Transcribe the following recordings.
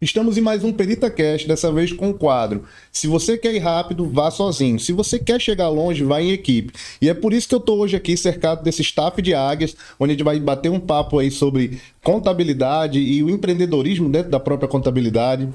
Estamos em mais um PeritaCast, dessa vez com o quadro. Se você quer ir rápido, vá sozinho. Se você quer chegar longe, vá em equipe. E é por isso que eu estou hoje aqui cercado desse staff de águias, onde a gente vai bater um papo aí sobre contabilidade e o empreendedorismo dentro da própria contabilidade.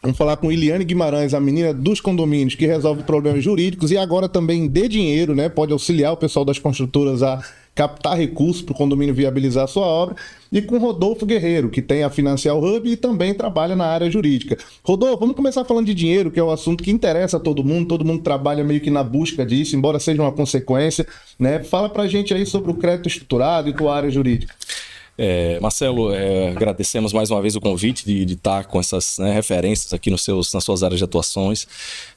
Vamos falar com Iliane Guimarães, a menina dos condomínios que resolve problemas jurídicos e agora também de dinheiro, né? Pode auxiliar o pessoal das construtoras a captar recursos para o condomínio viabilizar a sua obra. E com Rodolfo Guerreiro, que tem a Financial Hub e também trabalha na área jurídica. Rodolfo, vamos começar falando de dinheiro, que é o assunto que interessa a todo mundo trabalha meio que na busca disso, embora seja uma consequência, né? Fala pra gente aí sobre o crédito estruturado e tua área jurídica. Marcelo, agradecemos mais uma vez o convite de estar com essas referências aqui nas suas áreas de atuações.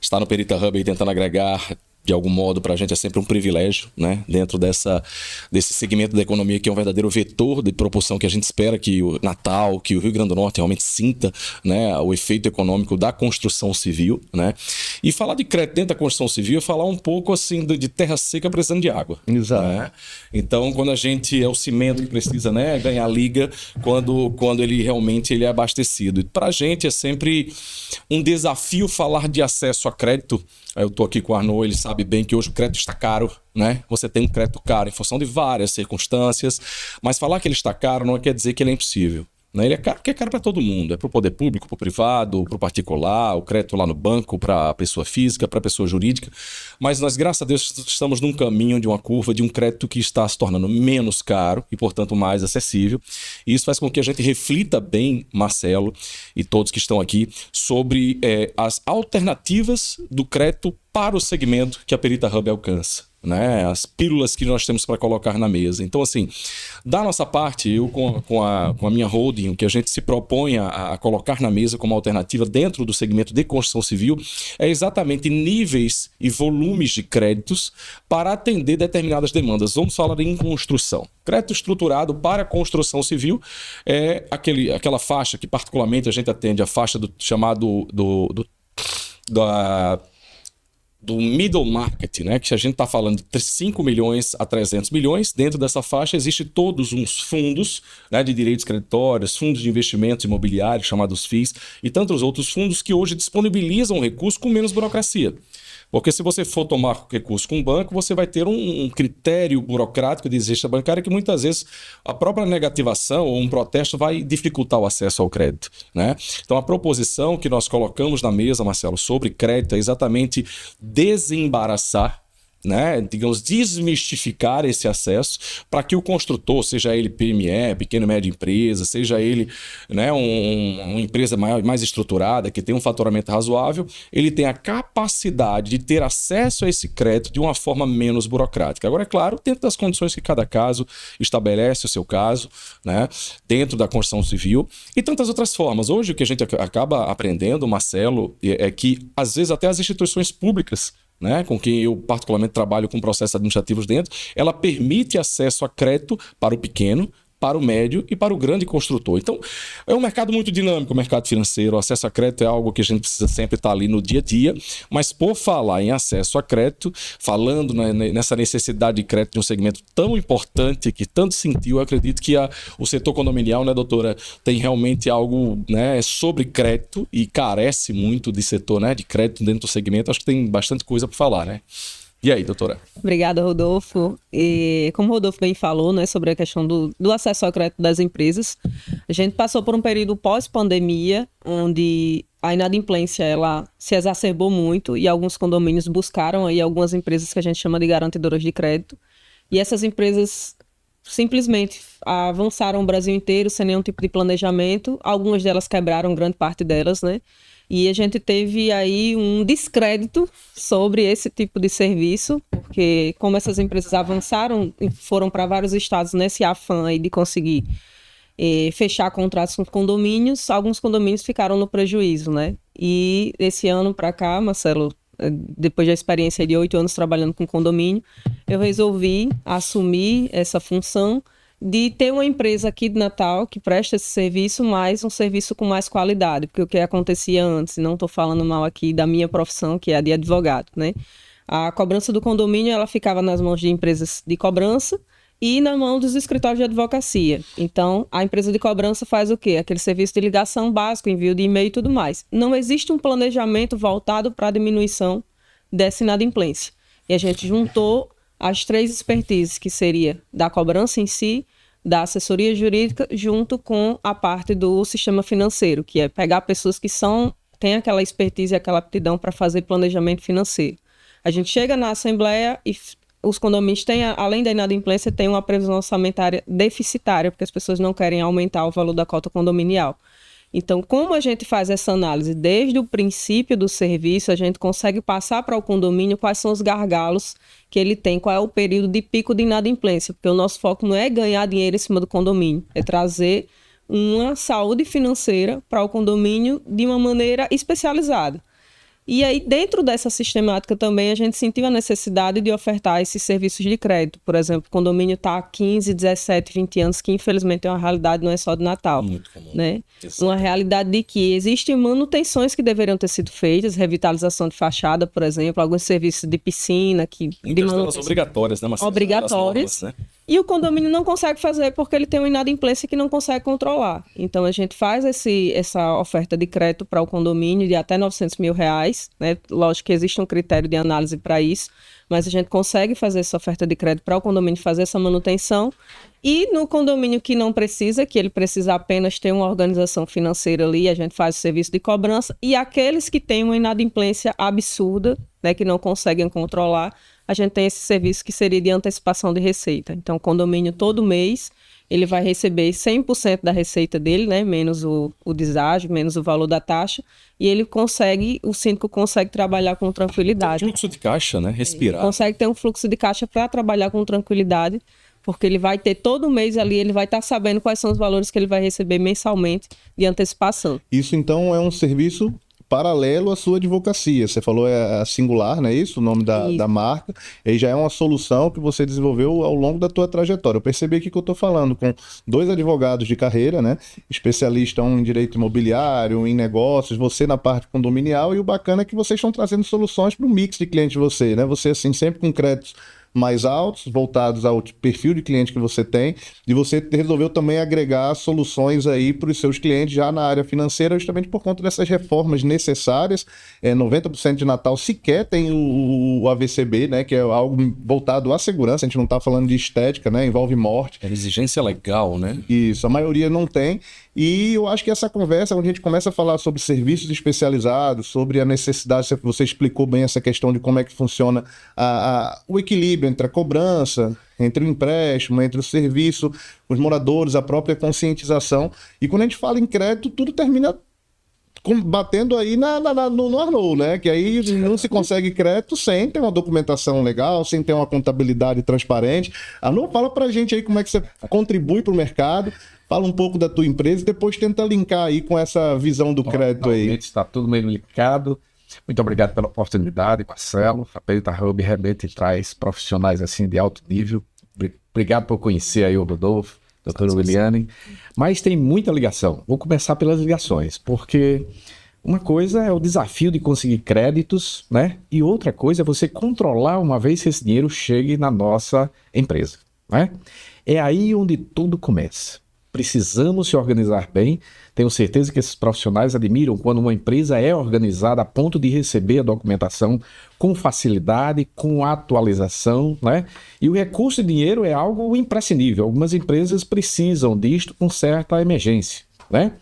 Estar no Perita Hub aí tentando agregar de algum modo para a gente é sempre um privilégio, né? Dentro desse segmento da economia que é um verdadeiro vetor de propulsão que a gente espera que o Natal, que o Rio Grande do Norte realmente sinta, né? O efeito econômico da construção civil, né? E falar de crédito dentro da construção civil é falar um pouco assim de terra seca precisando de água. Exato. Né? Então, quando a gente é o cimento que precisa, né, ganhar liga quando ele realmente é abastecido. E para a gente é sempre um desafio falar de acesso a crédito. Eu estou aqui com o Arnaud, ele sabe bem que hoje o crédito está caro, né? Você tem um crédito caro em função de várias circunstâncias, mas falar que ele está caro não quer dizer que ele é impossível. Né? Ele é caro porque é caro para todo mundo, é para o poder público, para o privado, para o particular, o crédito lá no banco, para a pessoa física, para a pessoa jurídica, mas nós, graças a Deus, estamos num caminho de uma curva de um crédito que está se tornando menos caro e, portanto, mais acessível, e isso faz com que a gente reflita bem, Marcelo e todos que estão aqui, sobre as alternativas do crédito para o segmento que a Perita Hub alcança. Né, as pílulas que nós temos para colocar na mesa. Então, assim, da nossa parte, eu com a minha holding, o que a gente se propõe a colocar na mesa como alternativa dentro do segmento de construção civil é exatamente níveis e volumes de créditos para atender determinadas demandas. Vamos falar em construção. Crédito estruturado para construção civil é aquela faixa que particularmente a gente atende, a faixa do chamado do middle market, né? Que a gente está falando de 5 milhões a 300 milhões. Dentro dessa faixa existem todos uns fundos, né, de direitos creditórios, fundos de investimentos imobiliários, chamados FIIs, e tantos outros fundos que hoje disponibilizam recursos com menos burocracia. Porque se você for tomar recurso com um banco, você vai ter um critério burocrático de exigência bancária que muitas vezes a própria negativação ou um protesto vai dificultar o acesso ao crédito. Né? Então a proposição que nós colocamos na mesa, Marcelo, sobre crédito é exatamente desembaraçar, né, digamos, desmistificar esse acesso para que o construtor, seja ele PME, pequena e média empresa, seja ele, né, uma empresa mais estruturada, que tem um faturamento razoável, ele tem a capacidade de ter acesso a esse crédito de uma forma menos burocrática. Agora, é claro, dentro das condições que cada caso estabelece o seu caso, né, dentro da construção civil e tantas outras formas. Hoje, o que a gente acaba aprendendo, Marcelo, é que, às vezes, até as instituições públicas, né, com quem eu particularmente trabalho com processos administrativos dentro, ela permite acesso a crédito para o pequeno, para o médio e para o grande construtor. Então, é um mercado muito dinâmico, o mercado financeiro. O acesso a crédito é algo que a gente precisa sempre estar ali no dia a dia, mas por falar em acesso a crédito, falando nessa necessidade de crédito de um segmento tão importante que tanto sentiu, eu acredito que o setor condominial, né, doutora, tem realmente algo, né, sobre crédito e carece muito de setor, né, de crédito dentro do segmento. Acho que tem bastante coisa para falar, né? E aí, doutora? Obrigada, Rodolfo. E como o Rodolfo bem falou, né, sobre a questão do acesso ao crédito das empresas, a gente passou por um período pós-pandemia, onde a inadimplência ela se exacerbou muito e alguns condomínios buscaram aí algumas empresas que a gente chama de garantidoras de crédito. E essas empresas simplesmente avançaram o Brasil inteiro sem nenhum tipo de planejamento. Algumas delas quebraram, grande parte delas, né? E a gente teve aí um descrédito sobre esse tipo de serviço, porque como essas empresas avançaram e foram para vários estados nesse afã aí de conseguir fechar contratos com condomínios, alguns condomínios ficaram no prejuízo, né? E esse ano para cá, Marcelo, depois da experiência de 8 anos trabalhando com condomínio, eu resolvi assumir essa função de ter uma empresa aqui de Natal que presta esse serviço, mas um serviço com mais qualidade, porque o que acontecia antes, não estou falando mal aqui da minha profissão, que é a de advogado, né? A cobrança do condomínio, ela ficava nas mãos de empresas de cobrança e na mão dos escritórios de advocacia. Então, a empresa de cobrança faz o quê? Aquele serviço de ligação básico, envio de e-mail e tudo mais. Não existe um planejamento voltado para a diminuição dessa inadimplência. E a gente juntou as 3 expertises, que seria da cobrança em si, da assessoria jurídica, junto com a parte do sistema financeiro, que é pegar pessoas que têm aquela expertise e aquela aptidão para fazer planejamento financeiro. A gente chega na Assembleia e os condomínios têm, além da inadimplência, tem uma previsão orçamentária deficitária, porque as pessoas não querem aumentar o valor da cota condominial. Então, como a gente faz essa análise desde o princípio do serviço, a gente consegue passar para o condomínio quais são os gargalos que ele tem, qual é o período de pico de inadimplência, porque o nosso foco não é ganhar dinheiro em cima do condomínio, é trazer uma saúde financeira para o condomínio de uma maneira especializada. E aí, dentro dessa sistemática também, a gente sentiu a necessidade de ofertar esses serviços de crédito. Por exemplo, o condomínio está há 15, 17, 20 anos, que infelizmente é uma realidade, não é só de Natal. Muito comum. Né? Uma realidade de que existem manutenções que deveriam ter sido feitas, revitalização de fachada, por exemplo, alguns serviços de piscina. Muitas delas obrigatórias, né, Marcelo? Obrigatórias. Normas, né? E o condomínio não consegue fazer porque ele tem uma inadimplência que não consegue controlar. Então, a gente faz essa oferta de crédito para o condomínio de até R$900 mil, né? Lógico que existe um critério de análise para isso, mas a gente consegue fazer essa oferta de crédito para o condomínio fazer essa manutenção. E no condomínio que não precisa, que ele precisa apenas ter uma organização financeira ali, a gente faz o serviço de cobrança. E aqueles que têm uma inadimplência absurda, né, que não conseguem controlar, a gente tem esse serviço que seria de antecipação de receita. Então, o condomínio, todo mês, ele vai receber 100% da receita dele, né, menos o deságio, menos o valor da taxa, e o síndico consegue trabalhar com tranquilidade. Tem fluxo de caixa, né? Respirar. Consegue ter um fluxo de caixa para trabalhar com tranquilidade, porque ele vai ter todo mês ali, ele vai estar sabendo quais são os valores que ele vai receber mensalmente de antecipação. Isso, então, é um serviço paralelo à sua advocacia. Você falou a Singular, não é isso? O nome da marca. E já é uma solução que você desenvolveu ao longo da tua trajetória. Eu percebi aqui que eu estou falando com 2 advogados de carreira, né? Especialista em direito imobiliário, em negócios, você na parte condominial, e o bacana é que vocês estão trazendo soluções para o mix de clientes de você, né? Você, assim, sempre com créditos mais altos, voltados ao perfil de cliente que você tem, e você resolveu também agregar soluções aí para os seus clientes já na área financeira, justamente por conta dessas reformas necessárias. 90% de Natal sequer tem o AVCB, né, que é algo voltado à segurança, a gente não está falando de estética, né, envolve morte. É exigência legal, né? Isso, a maioria não tem. E eu acho que essa conversa, onde a gente começa a falar sobre serviços especializados, sobre a necessidade, você explicou bem essa questão de como é que funciona o equilíbrio entre a cobrança, entre o empréstimo, entre o serviço, os moradores, a própria conscientização. E quando a gente fala em crédito, tudo termina batendo aí no Arnaud, né? Que aí não se consegue crédito sem ter uma documentação legal, sem ter uma contabilidade transparente. Arnaud, fala pra gente aí como é que você contribui para o mercado, fala um pouco da tua empresa e depois tenta linkar aí com essa visão do crédito aí. Está tudo meio linkado. Muito obrigado pela oportunidade, Marcelo. A Perita Hub realmente traz profissionais assim de alto nível. Obrigado por conhecer aí o Rodolfo, doutora Williane. Mas tem muita ligação. Vou começar pelas ligações, porque uma coisa é o desafio de conseguir créditos, né? E outra coisa é você controlar uma vez que esse dinheiro chegue na nossa empresa, né? É aí onde tudo começa. Precisamos se organizar bem. Tenho certeza que esses profissionais admiram quando uma empresa é organizada a ponto de receber a documentação com facilidade, com atualização, né? E o recurso de dinheiro é algo imprescindível. Algumas empresas precisam disto com certa emergência, né?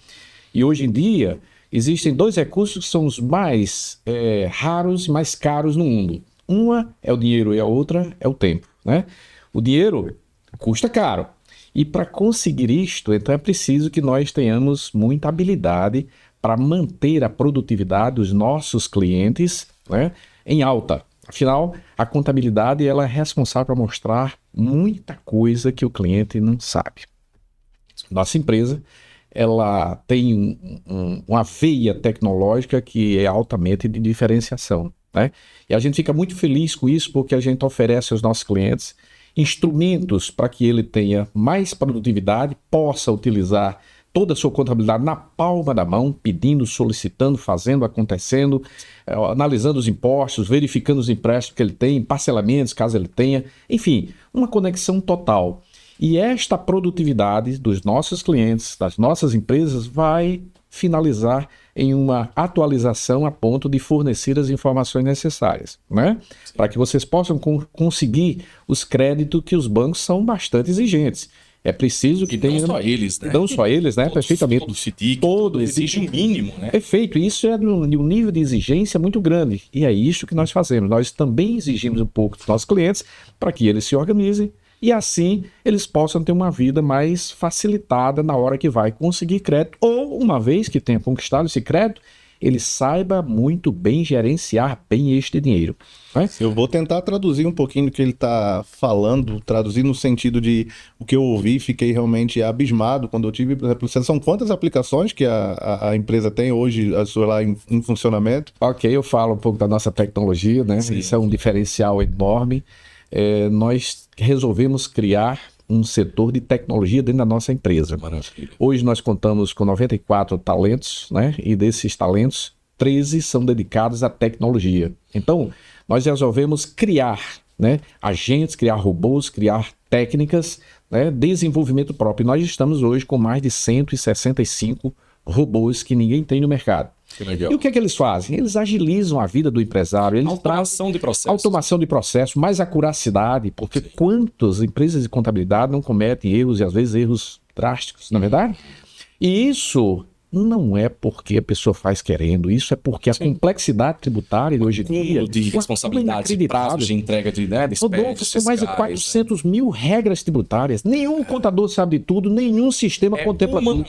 E hoje em dia existem 2 recursos que são os mais raros e mais caros no mundo. Uma é o dinheiro e a outra é o tempo, né? O dinheiro custa caro. E para conseguir isto, então é preciso que nós tenhamos muita habilidade para manter a produtividade dos nossos clientes, né, em alta. Afinal, a contabilidade ela é responsável por mostrar muita coisa que o cliente não sabe. Nossa empresa ela tem uma veia tecnológica que é altamente de diferenciação, né? E a gente fica muito feliz com isso porque a gente oferece aos nossos clientes instrumentos para que ele tenha mais produtividade, possa utilizar toda a sua contabilidade na palma da mão, pedindo, solicitando, fazendo, acontecendo, analisando os impostos, verificando os empréstimos que ele tem, parcelamentos, caso ele tenha, enfim, uma conexão total. E esta produtividade dos nossos clientes, das nossas empresas, vai finalizar em uma atualização a ponto de fornecer as informações necessárias, né? Para que vocês possam conseguir os créditos que os bancos são bastante exigentes. É preciso que tenha... Não só eles, né? Não só eles, né? Perfeitamente. Todo FDIC, Todo exige um mínimo, né? Perfeito. Isso é de um nível de exigência muito grande. E é isso que nós fazemos. Nós também exigimos um pouco dos nossos clientes para que eles se organizem e assim eles possam ter uma vida mais facilitada na hora que vai conseguir crédito. Ou, uma vez que tenha conquistado esse crédito, ele saiba muito bem gerenciar bem este dinheiro. Né? Eu vou tentar traduzir um pouquinho do que ele está falando, traduzir no sentido de o que eu ouvi e fiquei realmente abismado quando eu tive, por exemplo, são quantas aplicações que a empresa tem hoje, a sua lá em funcionamento? Ok, eu falo um pouco da nossa tecnologia, né? Sim. Isso é um diferencial enorme. Nós resolvemos criar um setor de tecnologia dentro da nossa empresa. Maravilha. Hoje nós contamos com 94 talentos, né? E desses talentos, 13 são dedicados à tecnologia. Então, nós resolvemos criar, né, agentes, criar robôs, criar técnicas, né, desenvolvimento próprio. E nós estamos hoje com mais de 165 robôs que ninguém tem no mercado. Que legal. E o que é que eles fazem? Eles agilizam a vida do empresário. Eles Automação de processo. automação de processo, mais acuracidade, porque quantas empresas de contabilidade não cometem erros e às vezes erros drásticos, não é verdade? E isso não é porque a pessoa faz querendo, isso é porque a complexidade tributária de hoje em dia... Cúmulo de responsabilidades, prazos de entrega de Rodolfo, são mais de 400 mil regras tributárias. Nenhum contador sabe de tudo, nenhum sistema contempla tudo.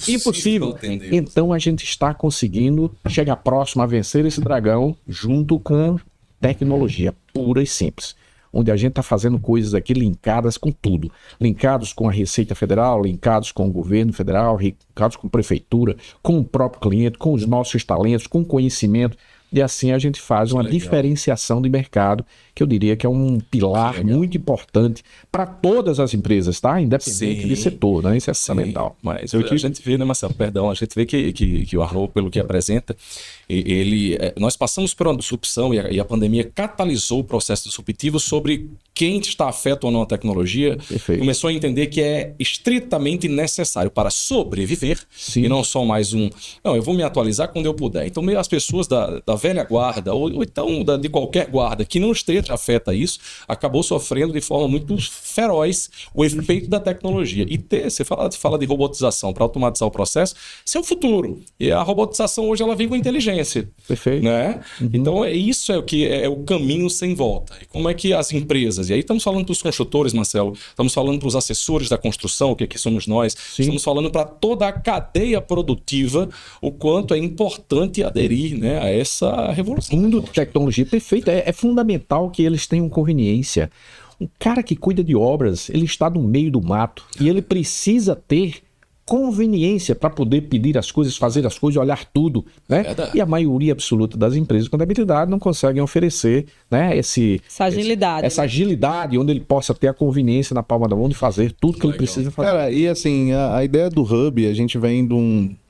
Impossível. Então a gente está conseguindo chegar próximo a vencer esse dragão junto com tecnologia pura e simples. Onde a gente está fazendo coisas aqui linkadas com tudo. Linkados com a Receita Federal, linkados com o governo federal, linkados com a prefeitura, com o próprio cliente, com os nossos talentos, com conhecimento. E assim a gente faz uma diferenciação de mercado, que eu diria que é um pilar muito importante para todas as empresas, tá? Independente de setor, né? Isso é fundamental. Mas a gente vê, né, Marcelo? Perdão, a gente vê que o Arnaud, pelo que apresenta, nós passamos por uma disrupção e a pandemia catalisou o processo disruptivo sobre quem está afeto ou não à tecnologia. Perfeito. Começou a entender que é estritamente necessário para sobreviver. Sim. E não só mais não, eu vou me atualizar quando eu puder. Então, meio as pessoas da velha guarda ou então de qualquer guarda que não esteja afeta a isso, acabou sofrendo de forma muito feroz o efeito da tecnologia. E você fala de robotização para automatizar o processo, isso é o futuro. E a robotização hoje ela vem com inteligência. Perfeito. Né? Então, isso é o que é o caminho sem volta. E como é que as empresas, e aí estamos falando para os construtores, Marcelo, estamos falando para os assessores da construção, que somos nós, estamos falando para toda a cadeia produtiva, o quanto é importante aderir, né, a essa revolução. Mundo de tecnologia, perfeito. É fundamental que eles tenham conveniência. Um cara que cuida de obras, ele está no meio do mato e ele precisa ter conveniência para poder pedir as coisas, fazer as coisas, olhar tudo, né? E a maioria absoluta das empresas de contabilidade não conseguem oferecer, né, essa agilidade, onde ele possa ter a conveniência na palma da mão de fazer tudo que ele precisa fazer. Cara, e assim, a ideia do Hub, a gente vem de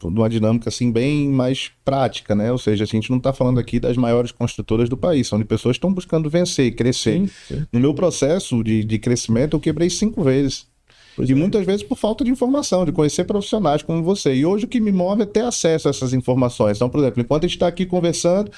uma dinâmica assim bem mais prática, né? Ou seja, a gente não está falando aqui das maiores construtoras do país, são de pessoas que estão buscando vencer, crescer. Sim. No meu processo de crescimento, eu quebrei 5 vezes. E muitas vezes por falta de informação, de conhecer profissionais como você. E hoje o que me move é ter acesso a essas informações. Então, por exemplo, enquanto a gente está aqui conversando,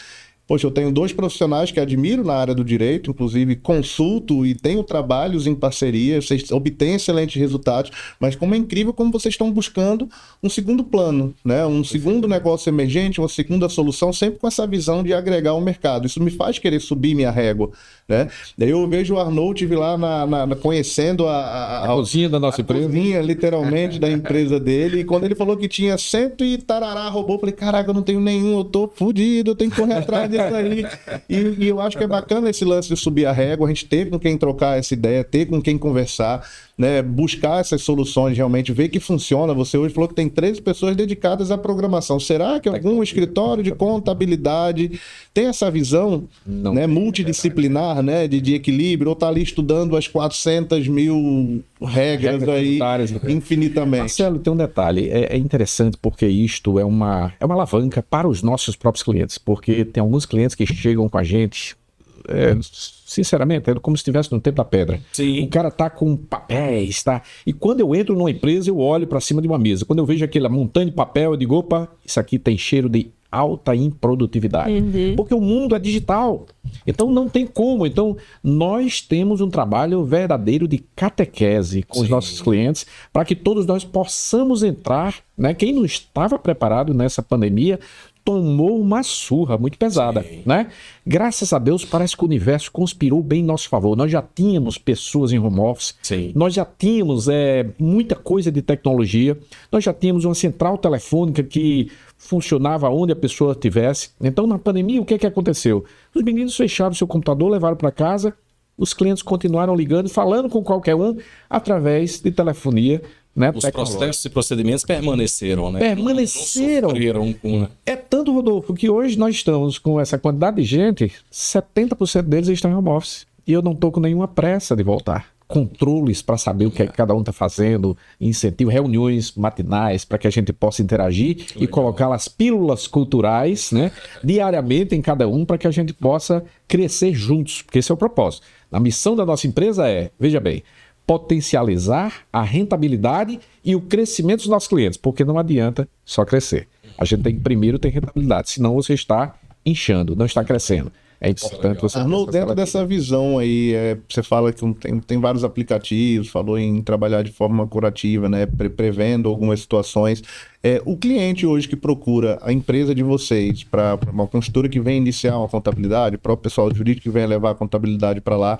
poxa, eu tenho 2 profissionais que admiro na área do direito, inclusive consulto e tenho trabalhos em parceria, vocês obtêm excelentes resultados, mas como é incrível como vocês estão buscando um segundo plano, né? Um segundo negócio emergente, uma segunda solução, sempre com essa visão de agregar o mercado. Isso me faz querer subir minha régua, né? Daí eu vejo o Arnaud, tive lá conhecendo a cozinha da nossa empresa. Cozinha, literalmente, da empresa dele, e quando ele falou que tinha 100 e tarará robô, eu falei, caraca, eu não tenho nenhum, eu tô fodido, eu tenho que correr atrás aí. E eu acho que é bacana esse lance de subir a régua, a gente ter com quem trocar essa ideia, ter com quem conversar, né? Buscar essas soluções realmente, ver que funciona. Você hoje falou que tem 13 pessoas dedicadas à programação. Será que algum escritório de contabilidade tem essa visão, né, multidisciplinar, né, de equilíbrio, ou está ali estudando as 400 mil regras aí infinitamente? Marcelo, tem um detalhe, é interessante porque isto é uma alavanca para os nossos próprios clientes, porque tem alguns clientes que chegam com a gente sinceramente, é como se estivesse no tempo da pedra. Sim. O cara tá com papéis, tá? E quando eu entro numa empresa, eu olho para cima de uma mesa. Quando eu vejo aquela montanha de papel, eu digo, opa, isso aqui tem cheiro de alta improdutividade. Porque o mundo é digital. Então não tem como. Então nós temos um trabalho verdadeiro de catequese com os nossos clientes para que todos nós possamos entrar, né? Quem não estava preparado nessa pandemia tomou uma surra muito pesada, né? Graças a Deus, parece que o universo conspirou bem em nosso favor. Nós já tínhamos pessoas em home office, nós já tínhamos muita coisa de tecnologia, nós já tínhamos uma central telefônica que funcionava onde a pessoa estivesse. Então, na pandemia, o que aconteceu? Os meninos fecharam seu computador, levaram para casa, os clientes continuaram ligando, falando com qualquer um através de telefonia, né? Os processos e procedimentos permaneceram, né? Permaneceram. Não sofreram com... É tanto, Rodolfo, que hoje nós estamos com essa quantidade de gente, 70% deles estão em home office. E eu não estou com nenhuma pressa de voltar. Controles para saber o que é que cada um está fazendo, incentivo, reuniões matinais para que a gente possa interagir e colocar as pílulas culturais, né, diariamente em cada um para que a gente possa crescer juntos, porque esse é o propósito. A missão da nossa empresa é, veja bem, potencializar a rentabilidade e o crescimento dos nossos clientes, porque não adianta só crescer. A gente tem que primeiro ter rentabilidade, senão você está inchando, não está crescendo. É importante você... Arnold, dentro dessa visão aí, você fala que tem vários aplicativos, falou em trabalhar de forma curativa, né, prevendo algumas situações. O cliente hoje que procura a empresa de vocês para uma consultora que vem iniciar uma contabilidade, o próprio pessoal jurídico que vem levar a contabilidade para lá,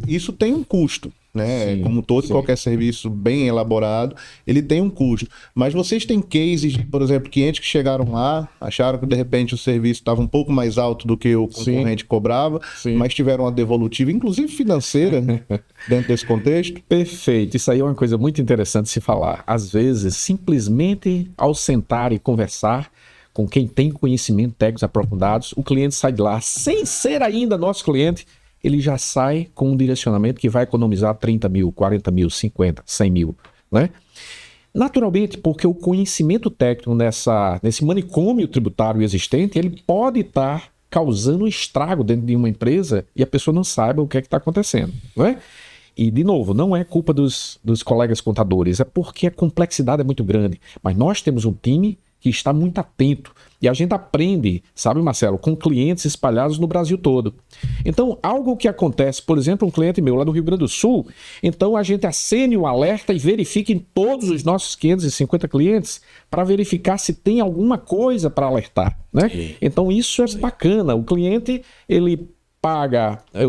isso tem um custo. Né? Como todo qualquer serviço bem elaborado, ele tem um custo. Mas vocês têm cases de, por exemplo, clientes que chegaram lá, acharam que de repente o serviço estava um pouco mais alto do que o concorrente cobrava, mas tiveram uma devolutiva, inclusive financeira, né? Dentro desse contexto? Perfeito. Isso aí é uma coisa muito interessante de se falar. Às vezes, simplesmente ao sentar e conversar com quem tem conhecimento técnicos aprofundados, o cliente sai de lá, sem ser ainda nosso cliente, ele já sai com um direcionamento que vai economizar 30 mil, 40 mil, 50, 100 mil, né? Naturalmente, porque o conhecimento técnico nesse manicômio tributário existente, ele pode estar causando um estrago dentro de uma empresa e a pessoa não saiba o que é que está acontecendo, não é? E, de novo, não é culpa dos colegas contadores, é porque a complexidade é muito grande. Mas nós temos um time que está muito atento. E a gente aprende, sabe, Marcelo, com clientes espalhados no Brasil todo. Então, algo que acontece, por exemplo, um cliente meu lá do Rio Grande do Sul, então a gente acene o alerta e verifica em todos os nossos 550 clientes para verificar se tem alguma coisa para alertar, né? Então, isso é bacana. O cliente, ele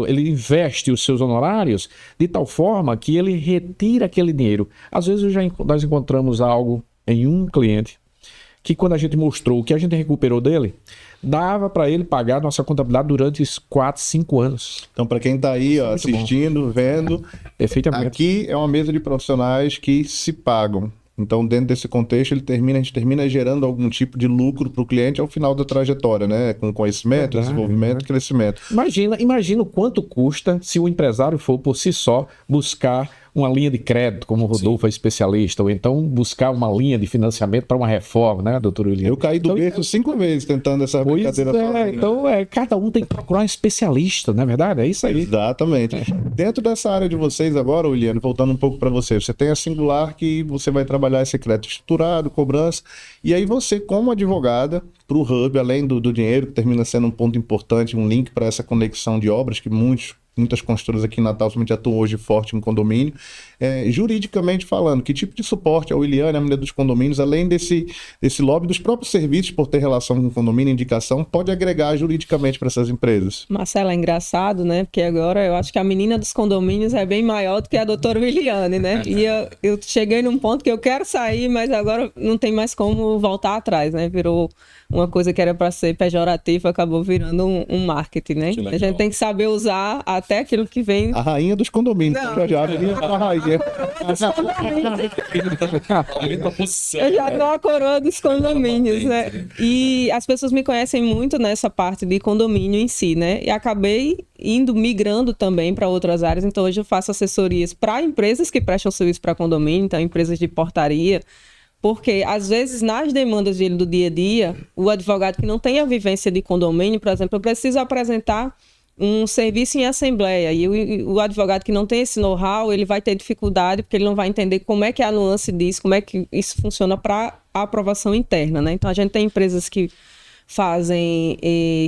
investe os seus honorários de tal forma que ele retira aquele dinheiro. Às vezes nós encontramos algo em um cliente que quando a gente mostrou o que a gente recuperou dele, dava para ele pagar nossa contabilidade durante 4, 5 anos. Então, para quem está aí assistindo, vendo, perfeitamente. Aqui é uma mesa de profissionais que se pagam. Então, dentro desse contexto, a gente termina gerando algum tipo de lucro para o cliente ao final da trajetória, né? Com conhecimento, desenvolvimento e crescimento. Imagina o quanto custa se o empresário for por si só buscar uma linha de crédito, como o Rodolfo é especialista, ou então buscar uma linha de financiamento para uma reforma, né, doutor William? Eu caí do berço 5 vezes tentando essa brincadeira. Então, cada um tem que procurar um especialista, não é verdade? É isso aí. Exatamente. Dentro dessa área de vocês agora, William, voltando um pouco para você tem a Singular que você vai trabalhar esse crédito estruturado, cobrança, e aí você, como advogada, para o Hub, além do dinheiro, que termina sendo um ponto importante, um link para essa conexão de obras que muitas construtoras aqui em Natal somente atuam hoje forte em condomínio. Juridicamente falando, que tipo de suporte a Williane, a mulher dos condomínios, além desse lobby dos próprios serviços por ter relação com o condomínio, indicação, pode agregar juridicamente para essas empresas? Marcela, é engraçado, né? Porque agora eu acho que a menina dos condomínios é bem maior do que a doutora Williane, né? E eu cheguei num ponto que eu quero sair, mas agora não tem mais como voltar atrás, né? Virou uma coisa que era para ser pejorativa, acabou virando um marketing, né? A gente tem que saber usar até aquilo que vem... A rainha dos condomínios. Não. A rainha. Eu já tô a coroa dos condomínios, né? E as pessoas me conhecem muito nessa parte de condomínio em si, né? E acabei migrando também para outras áreas. Então, hoje eu faço assessorias para empresas que prestam serviço para condomínio, então empresas de portaria, porque, às vezes, nas demandas do dia a dia, o advogado que não tem a vivência de condomínio, por exemplo, eu preciso apresentar um serviço em assembleia e o advogado que não tem esse know-how, ele vai ter dificuldade porque ele não vai entender como é que é a nuance disso, como é que isso funciona para a aprovação interna, né? Então, a gente tem empresas que fazem,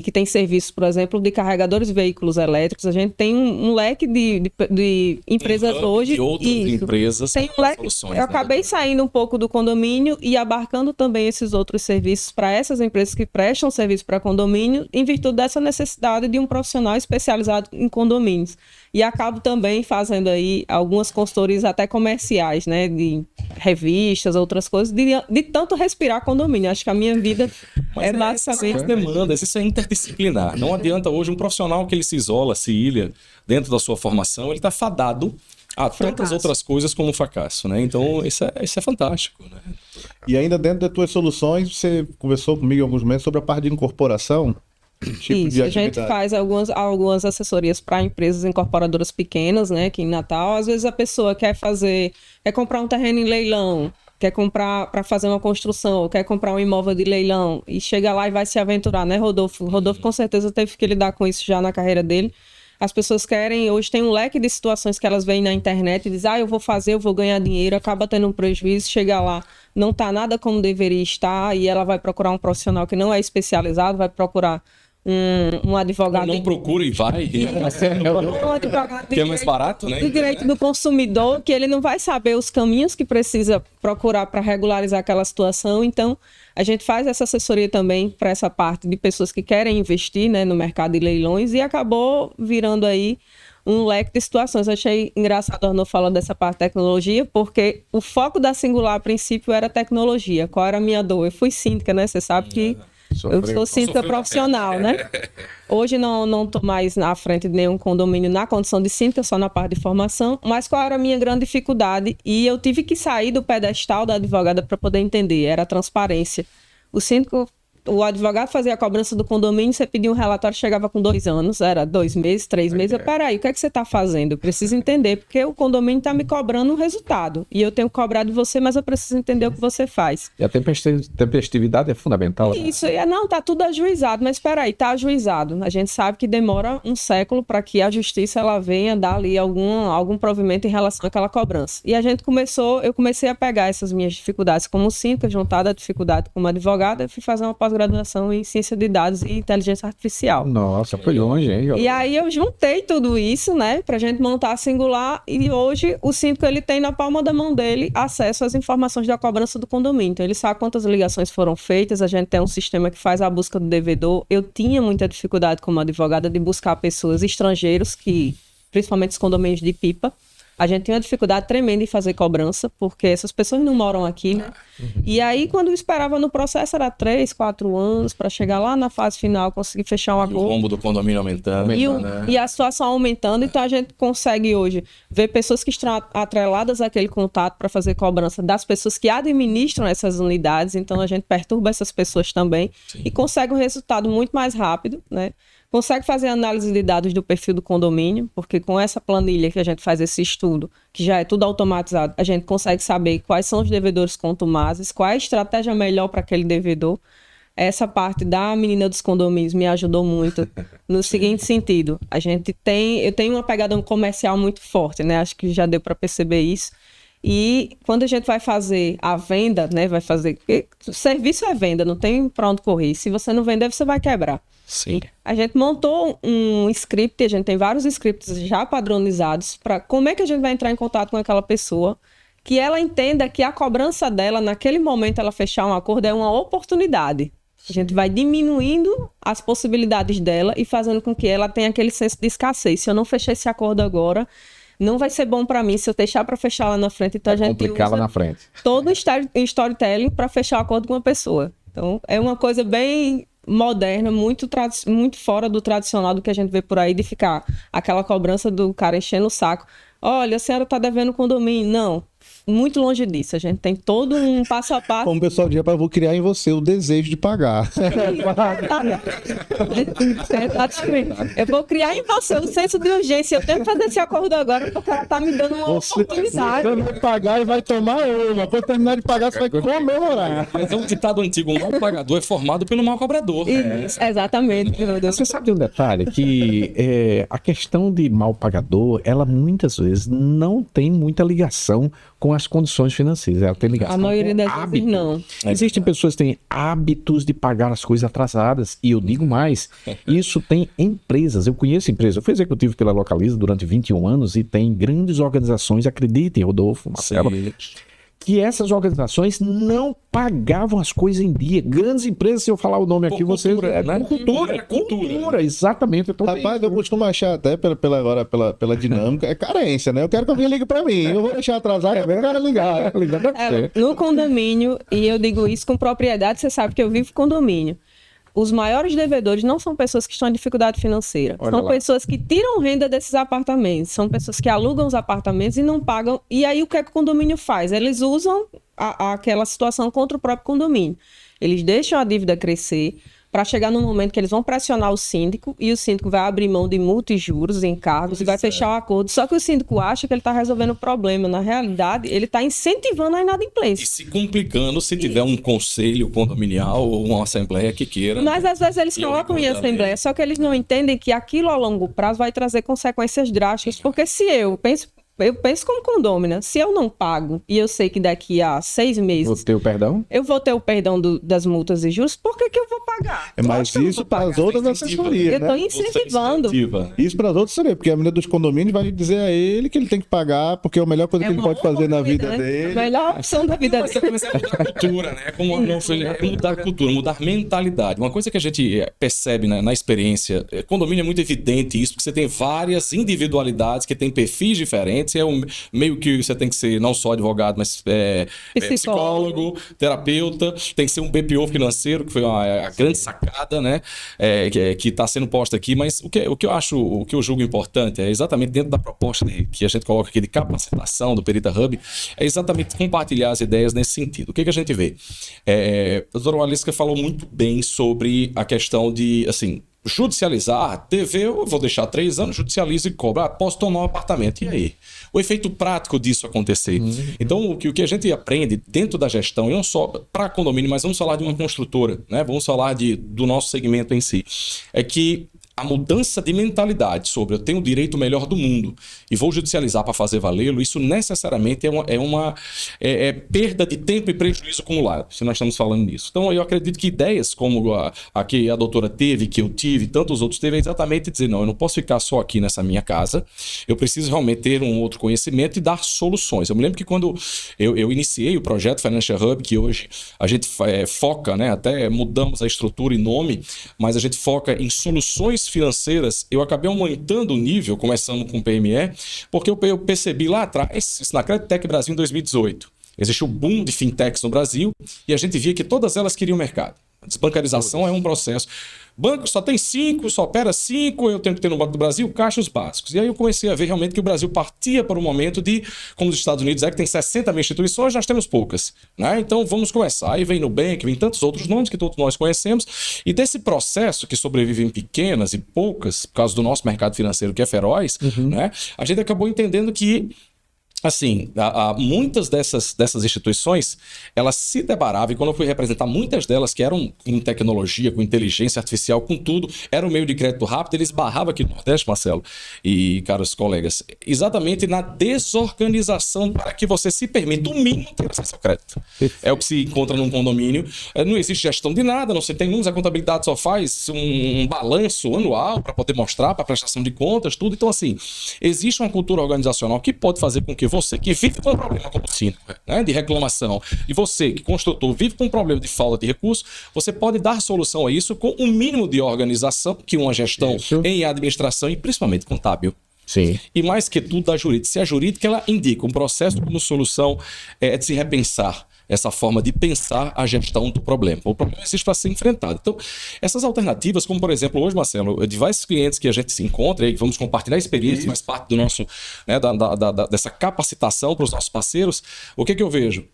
que tem serviços, por exemplo, de carregadores de veículos elétricos. A gente tem um leque de empresas hoje. E outras empresas. Tem um leque, soluções, eu acabei saindo um pouco do condomínio e abarcando também esses outros serviços para essas empresas que prestam serviço para condomínio, em virtude dessa necessidade de um profissional especializado em condomínios. E acabo também fazendo aí algumas consultorias até comerciais, né? De revistas, outras coisas, de tanto respirar condomínio. Acho que a minha vida é basicamente... demandas, isso é interdisciplinar. Não adianta hoje um profissional que ele se isola, se ilha dentro da sua formação, ele está fadado a tantas outras coisas como o fracasso, né? Então, isso é fantástico, né? E ainda dentro das tuas soluções, você conversou comigo em alguns momentos sobre a parte de incorporação. Tipo isso, a gente faz algumas assessorias para empresas incorporadoras pequenas, né, aqui em Natal. Às vezes a pessoa quer comprar um terreno em leilão, quer comprar para fazer uma construção, ou quer comprar um imóvel de leilão e chega lá e vai se aventurar, né, Rodolfo? Rodolfo com certeza teve que lidar com isso já na carreira dele. As pessoas querem, hoje tem um leque de situações que elas veem na internet e dizem, eu vou fazer, eu vou ganhar dinheiro, acaba tendo um prejuízo, chega lá, não está nada como deveria estar e ela vai procurar um profissional que não é especializado, vai procurar um advogado... Não procura e vai. Um advogado que é mais barato, né? De direito do consumidor, que ele não vai saber os caminhos que precisa procurar para regularizar aquela situação. Então, a gente faz essa assessoria também para essa parte de pessoas que querem investir, né, no mercado de leilões e acabou virando aí um leque de situações. Eu achei engraçado a Arnaud falando dessa parte de tecnologia, porque o foco da Singular, a princípio, era tecnologia. Qual era a minha dor? Eu fui síndica, né? Você sabe que eu sou síndica profissional, né? Hoje não estou mais na frente de nenhum condomínio na condição de síndica, só na parte de formação. Mas qual era a minha grande dificuldade? E eu tive que sair do pedestal da advogada para poder entender. Era a transparência. O advogado fazia a cobrança do condomínio, você pedia um relatório, chegava com 2 anos, era 2 meses, 3 meses. Peraí, o que é que você está fazendo? Eu preciso entender, porque o condomínio está me cobrando um resultado. E eu tenho que cobrar de você, mas eu preciso entender o que você faz. E a tempestividade é fundamental. Isso, não, está tudo ajuizado, mas peraí, está ajuizado. A gente sabe que demora um século para que a justiça ela venha dar ali algum provimento em relação àquela cobrança. E eu comecei a pegar essas minhas dificuldades como síndica, juntada à dificuldade como advogada, eu fui fazer uma pós-graduação em ciência de dados e inteligência artificial. Nossa, foi longe, hein? E aí eu juntei tudo isso, né, pra gente montar a Singular, e hoje o síndico ele tem na palma da mão dele acesso às informações da cobrança do condomínio. Então ele sabe quantas ligações foram feitas, a gente tem um sistema que faz a busca do devedor. Eu tinha muita dificuldade como advogada de buscar pessoas estrangeiros, principalmente os condomínios de pipa. A gente tem uma dificuldade tremenda em fazer cobrança, porque essas pessoas não moram aqui, né? E aí, quando eu esperava no processo, era 3, 4 anos para chegar lá na fase final, conseguir fechar um acordo. E o rombo do condomínio aumentando. E a situação aumentando, então a gente consegue hoje ver pessoas que estão atreladas àquele contato para fazer cobrança das pessoas que administram essas unidades, então a gente perturba essas pessoas também. Sim. E consegue um resultado muito mais rápido, né? Consegue fazer análise de dados do perfil do condomínio, porque com essa planilha que a gente faz esse estudo, que já é tudo automatizado, a gente consegue saber quais são os devedores contumazes, qual é a estratégia melhor para aquele devedor. Essa parte da menina dos condomínios me ajudou muito no seguinte sentido. Eu tenho uma pegada comercial muito forte, né? Acho que já deu para perceber isso. E quando a gente vai fazer a venda, né? Porque serviço é venda, não tem para onde correr. Se você não vender, você vai quebrar. Sim. A gente montou um script, a gente tem vários scripts já padronizados para como é que a gente vai entrar em contato com aquela pessoa, que ela entenda que a cobrança dela, naquele momento ela fechar um acordo, é uma oportunidade. A gente vai diminuindo as possibilidades dela e fazendo com que ela tenha aquele senso de escassez. Se eu não fechar esse acordo agora, não vai ser bom para mim. Se eu deixar para fechar lá na frente, então a gente complicar lá na frente. Todo o storytelling para fechar o acordo com uma pessoa. Então, é uma coisa bem moderna, muito fora do tradicional do que a gente vê por aí, de ficar aquela cobrança do cara enchendo o saco. Olha, a senhora está devendo condomínio. Não, muito longe disso. A gente tem todo um passo a passo. Como o pessoal diz, eu vou criar em você o desejo de pagar. Eu vou criar em você um senso de urgência. Eu tenho que fazer esse acordo agora porque ela tá me dando uma oportunidade. Você vai pagar e vai tomar uma. Quando terminar de pagar, você vai comemorar. Mas é um ditado antigo, um mau pagador é formado pelo mau cobrador. Isso, exatamente, meu Deus. Você sabe de um detalhe que a questão de mal pagador, ela muitas vezes não tem muita ligação com as condições financeiras. Ela tem ligação A maioria com das vezes hábito. não. Existem pessoas que têm hábitos de pagar as coisas atrasadas. E eu digo mais, isso tem empresas. Eu conheço empresas. Eu fui executivo pela Localiza durante 21 anos e tem grandes organizações, acreditem, Rodolfo, Marcelo, que essas organizações não pagavam as coisas em dia. Grandes empresas, se eu falar o nome aqui, vocês... né? Cultura, exatamente. Eu tô Rapaz, eu costumo achar até pela dinâmica, é carência, né? Eu quero que alguém ligue pra mim. Eu vou deixar atrasar, eu quero ligar. No condomínio, e eu digo isso com propriedade, você sabe que eu vivo condomínio. Os maiores devedores não são pessoas que estão em dificuldade financeira. Olha são lá. pessoas que tiram renda desses apartamentos. São pessoas que alugam os apartamentos e não pagam. E aí o que é que o condomínio faz? Eles usam aquela situação contra o próprio condomínio. Eles deixam a dívida crescer para chegar no momento que eles vão pressionar o síndico e o síndico vai abrir mão de multa e juros, encargos e vai fechar o acordo. Só que o síndico acha que ele está resolvendo o problema. Na realidade, ele está incentivando a E inadimplência. se complicando se tiver um conselho condominial ou uma assembleia que queira. Mas às vezes eles E eu colocam em digo também. assembleia, só que eles não entendem que aquilo a longo prazo vai trazer consequências drásticas. Porque se eu penso como condômina, se eu não pago e eu sei que daqui a 6 Vou meses ter o perdão? eu vou ter o perdão das multas e juros, por que eu vou pagar? É mais que eu não isso vou para as pagar, outras você incentiva. assessorias, Eu né? tô incentivando. Você incentiva. Isso para as outras assessorias, porque a menina dos condomínios vai dizer a ele que ele tem que pagar, porque é a melhor coisa que ele uma pode fazer na vida oportunidade, né? dele. A melhor opção da vida Mas dele. é mudar a cultura, né? Como não foi, é mudar a cultura, mudar a mentalidade. Uma coisa que a gente percebe, né, na experiência, condomínio é muito evidente isso, porque você tem várias individualidades que têm perfis diferentes, meio que você tem que ser não só advogado, mas psicólogo, terapeuta, tem que ser um BPO financeiro, que foi a grande sacada, né? Que está sendo posta aqui, mas o que eu acho, o que eu julgo importante é exatamente dentro da proposta que a gente coloca aqui de capacitação do Perita Hub, é exatamente compartilhar as ideias nesse sentido. O que a gente vê? A doutora Walisca falou muito bem sobre a questão de, assim, judicializar, TV, eu vou deixar 3 anos, judicializa e cobra. Posso tomar um apartamento. E aí? O efeito prático disso acontecer. Então, o que a gente aprende dentro da gestão, e não só para condomínio, mas vamos falar de uma construtora, né? Vamos falar do nosso segmento em si, é que a mudança de mentalidade sobre eu tenho o direito melhor do mundo e vou judicializar para fazer valê-lo, isso necessariamente é uma perda de tempo e prejuízo acumulado, se nós estamos falando nisso. Então, eu acredito que ideias como a que a doutora teve, que eu tive, tantos outros teve, é exatamente dizer, não, eu não posso ficar só aqui nessa minha casa, eu preciso realmente ter um outro conhecimento e dar soluções. Eu me lembro que quando eu iniciei o projeto Financial Hub, que hoje a gente foca, né, até mudamos a estrutura e nome, mas a gente foca em soluções financeiras, eu acabei aumentando o nível, começando com o PME, porque eu percebi lá atrás, isso na Creditec Brasil em 2018, existiu um boom de fintechs no Brasil e a gente via que todas elas queriam mercado. A desbancarização é um processo. Banco só tem 5, só opera 5, eu tenho que ter no Banco do Brasil caixas básicos. E aí eu comecei a ver realmente que o Brasil partia para um momento de, como os Estados Unidos que tem 60 mil instituições, nós temos poucas, né? Então vamos começar. Aí vem Nubank, vem tantos outros nomes que todos nós conhecemos. E desse processo que sobrevive em pequenas e poucas, por causa do nosso mercado financeiro que é feroz, né? A gente acabou entendendo que assim, muitas dessas instituições, elas se debaravam, e quando eu fui representar muitas delas que eram com tecnologia, com inteligência artificial, com tudo, era o meio de crédito rápido, eles barravam aqui no Nordeste, Marcelo e caros colegas, exatamente na desorganização para que você se permita o mínimo ter acesso ao crédito. É o que se encontra num condomínio, não existe gestão de nada, não se tem números, a contabilidade só faz um balanço anual para poder mostrar, para prestação de contas, tudo. Então, assim, existe uma cultura organizacional que pode fazer com que você que vive com um problema como síndico, né, de reclamação, e você que construtor vive com um problema de falta de recursos, você pode dar solução a isso com um mínimo de organização que uma gestão em administração e principalmente contábil. Sim. E mais que tudo da jurídica. Se a jurídica ela indica um processo como solução de se repensar, essa forma de pensar a gestão do problema. O problema existe para ser enfrentado. Então, essas alternativas, como por exemplo, hoje, Marcelo, de vários clientes que a gente se encontra e vamos compartilhar a experiência, faz parte do nosso, né, dessa capacitação para os nossos parceiros, o que eu vejo?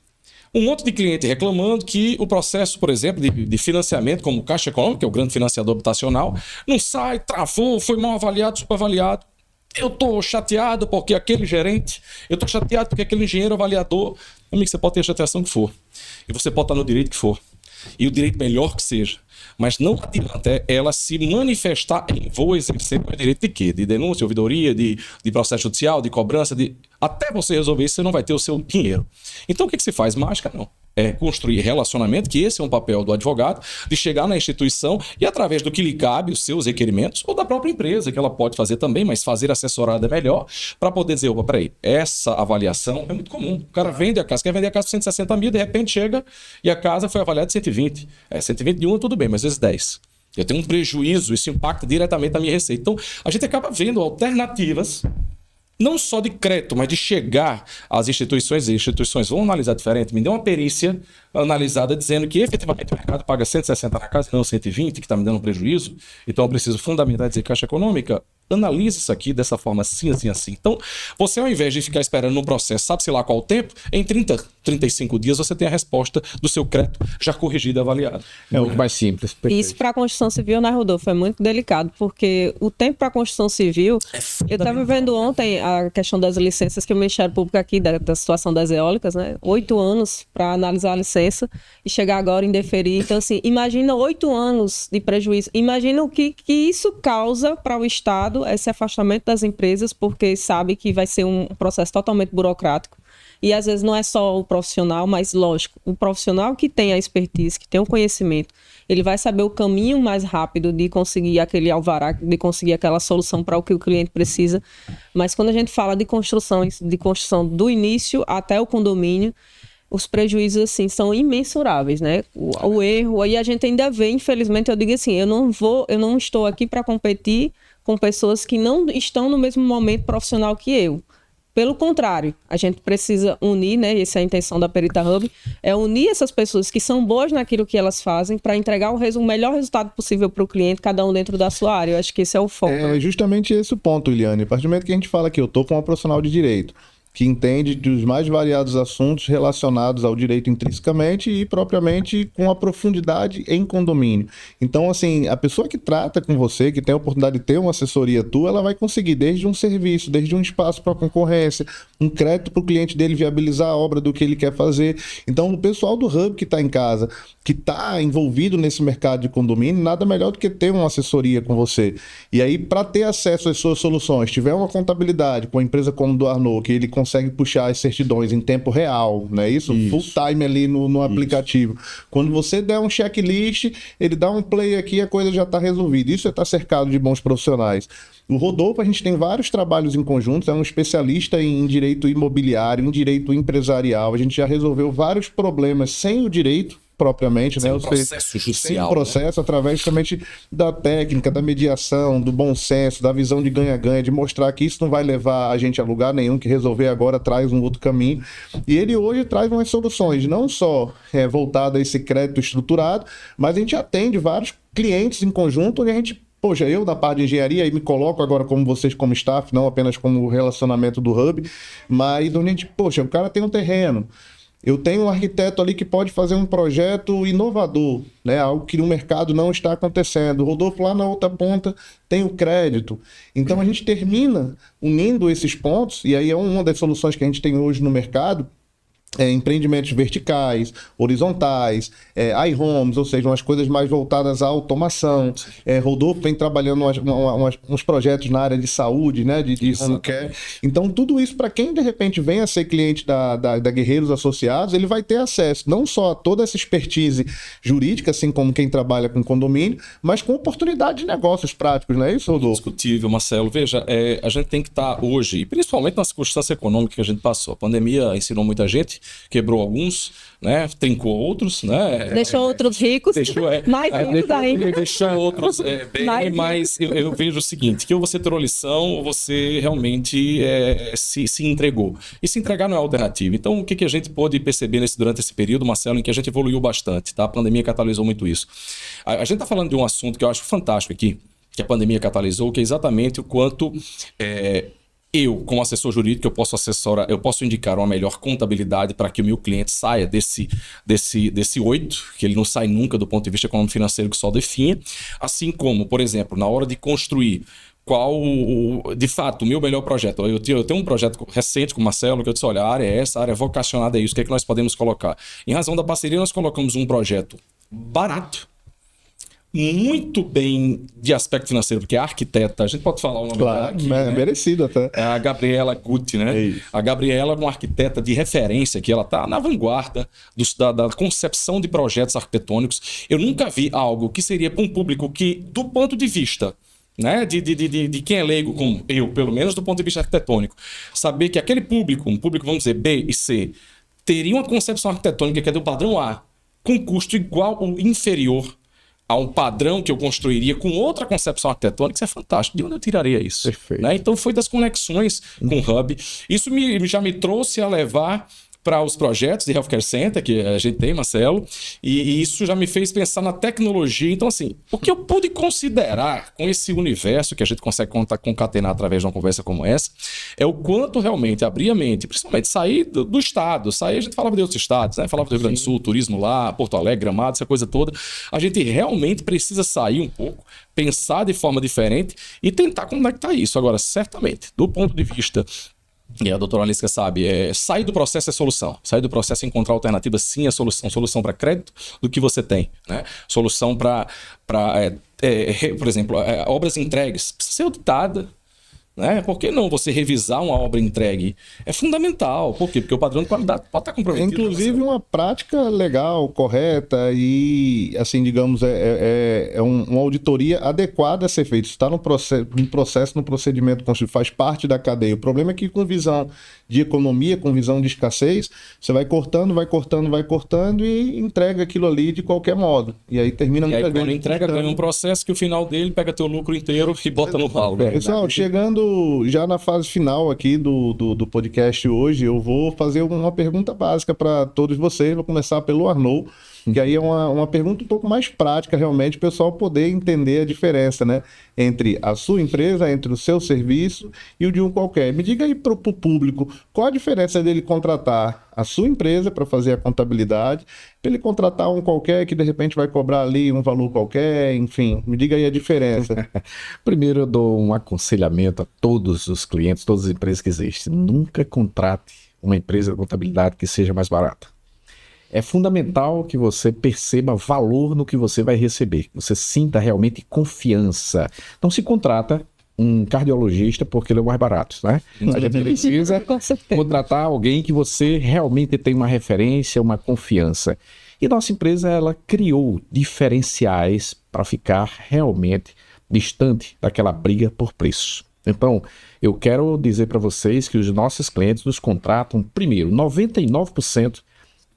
Um monte de cliente reclamando que o processo, por exemplo, de financiamento, como Caixa Econômica, que é o grande financiador habitacional, não sai, travou, foi mal avaliado, superavaliado. Eu estou chateado porque aquele gerente, eu estou chateado porque aquele engenheiro avaliador. Amigo, você pode ter a chateação que for. E você pode estar no direito que for. E o direito melhor que seja. Mas não adianta ela se manifestar em vou exercer o direito de quê? De denúncia, ouvidoria, de processo judicial, de cobrança, até você resolver isso, você não vai ter o seu dinheiro. Então o que se faz? Mágica não. É construir relacionamento, que esse é um papel do advogado, de chegar na instituição e através do que lhe cabe, os seus requerimentos, ou da própria empresa, que ela pode fazer também, mas fazer assessorada é melhor, para poder dizer, opa, peraí, essa avaliação é muito comum. O cara vende a casa, quer vender a casa por 160 mil, de repente chega e a casa foi avaliada de 120. 120 de uma tudo bem, mas às vezes 10. Eu tenho um prejuízo, isso impacta diretamente na minha receita. Então, a gente acaba vendo alternativas, não só de crédito, mas de chegar às instituições, e instituições vão analisar diferente. Me deu uma perícia analisada dizendo que efetivamente o mercado paga 160 na casa e não 120, que está me dando um prejuízo. Então eu preciso fundamentar e dizer, Caixa Econômica, analise isso aqui dessa forma assim, assim, assim. Então, você ao invés de ficar esperando no processo, sabe-se lá qual o tempo, em 30, 35 dias você tem a resposta do seu crédito já corrigido e avaliado. É muito mais simples. Perfeito. Isso para a construção civil, né, Rodolfo? É muito delicado, porque o tempo para a construção civil... eu estava vendo ontem a questão das licenças que o Ministério Público aqui, da situação das eólicas, né? 8 anos para analisar a licença e chegar agora em deferir. Então, assim, imagina 8 anos de prejuízo. Imagina o que isso causa para o Estado, esse afastamento das empresas, porque sabe que vai ser um processo totalmente burocrático. E às vezes não é só o profissional, mas lógico, o profissional que tem a expertise, que tem o conhecimento, ele vai saber o caminho mais rápido de conseguir aquele alvará, de conseguir aquela solução para o que o cliente precisa. Mas quando a gente fala de construção do início até o condomínio, os prejuízos, assim, são imensuráveis, né? O erro, aí a gente ainda vê, infelizmente, eu digo assim, eu não estou aqui para competir com pessoas que não estão no mesmo momento profissional que eu. Pelo contrário, a gente precisa unir, né? Essa é a intenção da Perita Hub, é unir essas pessoas que são boas naquilo que elas fazem para entregar o melhor resultado possível para o cliente, cada um dentro da sua área. Eu acho que esse é o foco. É justamente esse o ponto, Iliane. A partir do momento que a gente fala que eu estou com uma profissional de direito, que entende dos mais variados assuntos relacionados ao direito intrinsecamente e propriamente com a profundidade em condomínio. Então, assim, a pessoa que trata com você, que tem a oportunidade de ter uma assessoria tua, ela vai conseguir desde um serviço, desde um espaço para concorrência, um crédito para o cliente dele viabilizar a obra do que ele quer fazer. Então, o pessoal do Hub que está em casa, que está envolvido nesse mercado de condomínio, nada melhor do que ter uma assessoria com você. E aí, para ter acesso às suas soluções, tiver uma contabilidade com uma empresa como do Arnaud, que ele consegue puxar as certidões em tempo real, não é isso? Full time ali no aplicativo. Quando você der um checklist, ele dá um play aqui, a coisa já está resolvida. Isso é estar cercado de bons profissionais. O Rodolfo, a gente tem vários trabalhos em conjunto, é um especialista em direito imobiliário, em direito empresarial. A gente já resolveu vários problemas sem o direito propriamente, né? Processo judicial. Sem processo, né? Através justamente da técnica, da mediação, do bom senso, da visão de ganha-ganha, de mostrar que isso não vai levar a gente a lugar nenhum, que resolver agora traz um outro caminho. E ele hoje traz umas soluções, não só voltadas a esse crédito estruturado, mas a gente atende vários clientes em conjunto, onde a gente, poxa, eu da parte de engenharia, e me coloco agora como vocês como staff, não apenas como relacionamento do Hub, mas onde a gente, poxa, o cara tem um terreno, eu tenho um arquiteto ali que pode fazer um projeto inovador, né? Algo que no mercado não está acontecendo. O Rodolfo lá na outra ponta tem o crédito. Então a gente termina unindo esses pontos, e aí é uma das soluções que a gente tem hoje no mercado, empreendimentos verticais, horizontais, iHomes, ou seja, umas coisas mais voltadas à automação. Rodolfo vem trabalhando uns projetos na área de saúde, né, de home care. Então, tudo isso, para quem de repente vem a ser cliente da Guerreiros Associados, ele vai ter acesso não só a toda essa expertise jurídica, assim como quem trabalha com condomínio, mas com oportunidade de negócios práticos, não é isso, Rodolfo? Indiscutível, Marcelo. Veja, a gente tem que estar hoje, e principalmente na circunstância econômica que a gente passou. A pandemia ensinou muita gente quebrou alguns, né? Trincou outros, né? Deixou outros ricos. Mais ricos ainda. Deixou outros bem, Mais mas eu vejo o seguinte, que ou você tirou lição ou você realmente se entregou. E se entregar não é alternativa. Então, o que a gente pôde perceber durante esse período, Marcelo, em que a gente evoluiu bastante, tá? A pandemia catalisou muito isso. A gente está falando de um assunto que eu acho fantástico aqui, que a pandemia catalisou, que é exatamente o quanto eu, como assessor jurídico, eu posso indicar uma melhor contabilidade para que o meu cliente saia desse 8, que ele não sai nunca do ponto de vista econômico financeiro que só definha, assim como, por exemplo, na hora de construir de fato, o meu melhor projeto. Eu tenho um projeto recente com o Marcelo, que eu disse, olha, a área é essa, a área é vocacionada a isso, o que é que nós podemos colocar? Em razão da parceria, nós colocamos um projeto barato, muito bem de aspecto financeiro, porque a arquiteta, a gente pode falar o nome dela aqui, né? Merecido até. É a Gabriela Gutti, né? A Gabriela é uma arquiteta de referência, que ela está na vanguarda da concepção de projetos arquitetônicos. Eu nunca vi algo que seria para um público que, do ponto de vista, né, de quem é leigo, como eu, pelo menos do ponto de vista arquitetônico, saber que aquele público, um público, vamos dizer, B e C, teria uma concepção arquitetônica que é do padrão A, com custo igual ou inferior a um padrão que eu construiria com outra concepção arquitetônica, isso é fantástico. De onde eu tiraria isso? Perfeito. Né? Então foi das conexões com o Hub. Isso já me trouxe a levar para os projetos de Healthcare Center que a gente tem, Marcelo, e isso já me fez pensar na tecnologia. Então, assim, o que eu pude considerar com esse universo que a gente consegue concatenar através de uma conversa como essa, é o quanto realmente abrir a mente, principalmente sair do estado, a gente falava de outros estados, né? Falava do Rio Grande do Sul, turismo lá, Porto Alegre, Gramado, essa coisa toda. A gente realmente precisa sair um pouco, pensar de forma diferente e tentar conectar isso. Agora, certamente, do ponto de vista, e a doutora Alicia sabe, sair do processo é solução. Sair do processo é encontrar alternativas, sim, é solução. Solução para crédito do que você tem, né? Solução para por exemplo, obras entregues. Precisa ser auditada, né? Por que não você revisar uma obra entregue? É fundamental. Por quê? Porque o padrão de qualidade pode estar comprometido. Inclusive uma prática legal, correta e, assim, digamos, uma auditoria adequada a ser feita. Isso está no processo, no procedimento constitucional, faz parte da cadeia. O problema é que com visão de economia, com visão de escassez, você vai cortando e entrega aquilo ali de qualquer modo. E aí termina... E aí quando entrega, ganha um processo que o final dele pega teu lucro inteiro e bota no ralo. Pessoal, chegando já na fase final aqui do podcast hoje, eu vou fazer uma pergunta básica para todos vocês. Vou começar pelo Arnaud, que aí é uma pergunta um pouco mais prática, realmente, o pessoal poder entender a diferença, né, entre a sua empresa, entre o seu serviço e o de um qualquer. Me diga aí para o público, qual a diferença dele contratar a sua empresa para fazer a contabilidade, para ele contratar um qualquer que de repente vai cobrar ali um valor qualquer, enfim, me diga aí a diferença. Primeiro eu dou um aconselhamento a todos os clientes, todas as empresas que existem. Nunca contrate uma empresa de contabilidade que seja mais barata. É fundamental que você perceba valor no que você vai receber, que você sinta realmente confiança. Não se contrata um cardiologista porque ele é o mais barato, né? A gente precisa contratar alguém que você realmente tem uma referência, uma confiança. E nossa empresa, ela criou diferenciais para ficar realmente distante daquela briga por preço. Então, eu quero dizer para vocês que os nossos clientes nos contratam, primeiro, 99%